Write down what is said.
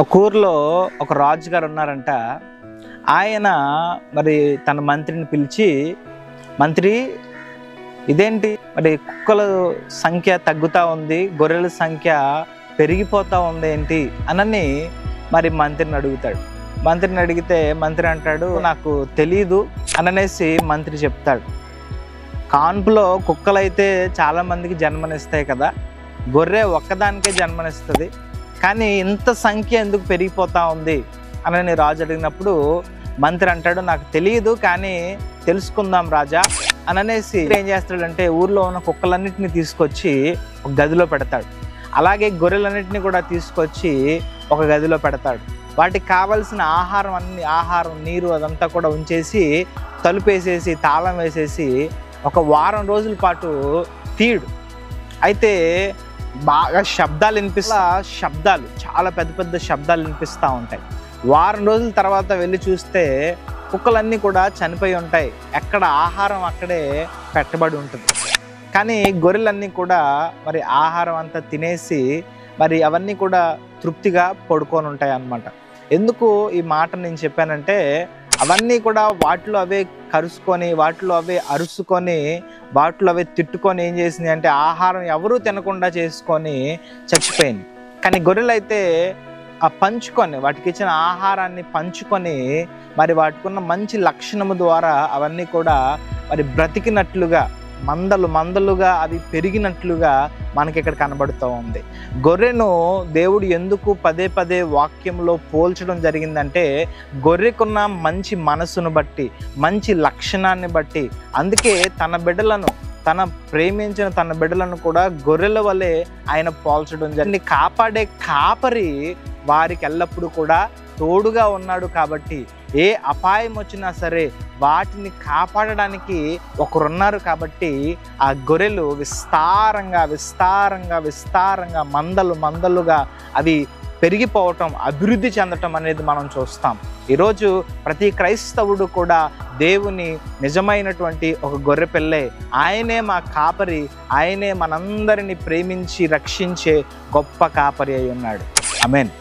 ఒక ఊర్లో ఒక రాజుగారు ఉన్నారంట. ఆయన మరి తన మంత్రిని పిలిచి, మంత్రి ఇదేంటి మరి కుక్కల సంఖ్య తగ్గుతూ ఉంది, గొర్రెల సంఖ్య పెరిగిపోతూ ఉంది ఏంటి అనని మరి మంత్రిని అడుగుతాడు. మంత్రిని అడిగితే మంత్రి అంటాడు, నాకు తెలీదు అననేసి మంత్రి చెప్తాడు. కాన్పులో కుక్కలైతే చాలామందికి జన్మనిస్తాయి కదా, గొర్రె ఒక్కదానికే జన్మనిస్తుంది, కానీ ఇంత సంఖ్య ఎందుకు పెరిగిపోతూ ఉంది అని రాజు అడిగినప్పుడు మంత్రి అంటాడు, నాకు తెలియదు కానీ తెలుసుకుందాం రాజా అననేసి ఏం చేస్తాడంటే ఊర్లో ఉన్న కుక్కలన్నింటినీ తీసుకొచ్చి ఒక గదిలో పెడతాడు. అలాగే గొర్రెలన్నింటినీ కూడా తీసుకొచ్చి ఒక గదిలో పెడతాడు. వాటికి కావలసిన ఆహారం నీరు అదంతా కూడా ఉంచేసి తలుపేసేసి తాళం వేసేసి ఒక వారం రోజుల పాటు తీయడు. అయితే బాగా శబ్దాలు చాలా పెద్ద పెద్ద శబ్దాలు వినిపిస్తూ ఉంటాయి. వారం రోజుల తర్వాత వెళ్ళి చూస్తే కుక్కలన్నీ కూడా చనిపోయి ఉంటాయి. ఎక్కడ ఆహారం అక్కడే పెట్టబడి ఉంటుంది. కానీ గొర్రెలన్నీ కూడా మరి ఆహారం అంతా తినేసి మరి అవన్నీ కూడా తృప్తిగా పడుకొని ఉంటాయి అన్నమాట. ఎందుకు ఈ మాట నేను చెప్పానంటే, అవన్నీ కూడా వాటిలో అవే కరుసుకొని, వాటిలో అవే అరుసుకొని, వాటిలో అవే తిట్టుకొని ఏం చేసింది అంటే ఆహారం ఎవరూ తినకుండా చేసుకొని చచ్చిపోయింది. కానీ గొర్రెలు అయితే పంచుకొని, వాటికి ఇచ్చిన ఆహారాన్ని పంచుకొని మరి వాటికున్న మంచి లక్షణము ద్వారా అవన్నీ కూడా మరి బ్రతికినట్లుగా, మందలుగా అవి పెరిగినట్లుగా మనకి ఇక్కడ కనబడుతూ ఉంది. గొర్రెను దేవుడు ఎందుకు పదే పదే వాక్యంలో పోల్చడం జరిగిందంటే, గొర్రెకున్న మంచి మనసును బట్టి, మంచి లక్షణాన్ని బట్టి, అందుకే తన ప్రేమించిన తన బిడ్డలను కూడా గొర్రెల వలె ఆయన పోల్చడం జరిగింది. కాపాడే కాపరి వారికి ఎల్లప్పుడూ కూడా తోడుగా ఉన్నాడు కాబట్టి, ఏ అపాయం వచ్చినా సరే వాటిని కాపాడడానికి ఒకరున్నారు కాబట్టి ఆ గొర్రెలు విస్తారంగా మందలుగా అవి పెరిగిపోవటం, అభివృద్ధి చెందటం అనేది మనం చూస్తాం. ఈరోజు ప్రతి క్రైస్తవుడు కూడా దేవుని నిజమైనటువంటి ఒక గొర్రె పిల్లే. ఆయనే మా కాపరి, ఆయనే మనందరినీ ప్రేమించి రక్షించే గొప్ప కాపరి అయి ఉన్నాడు. ఆమేన్.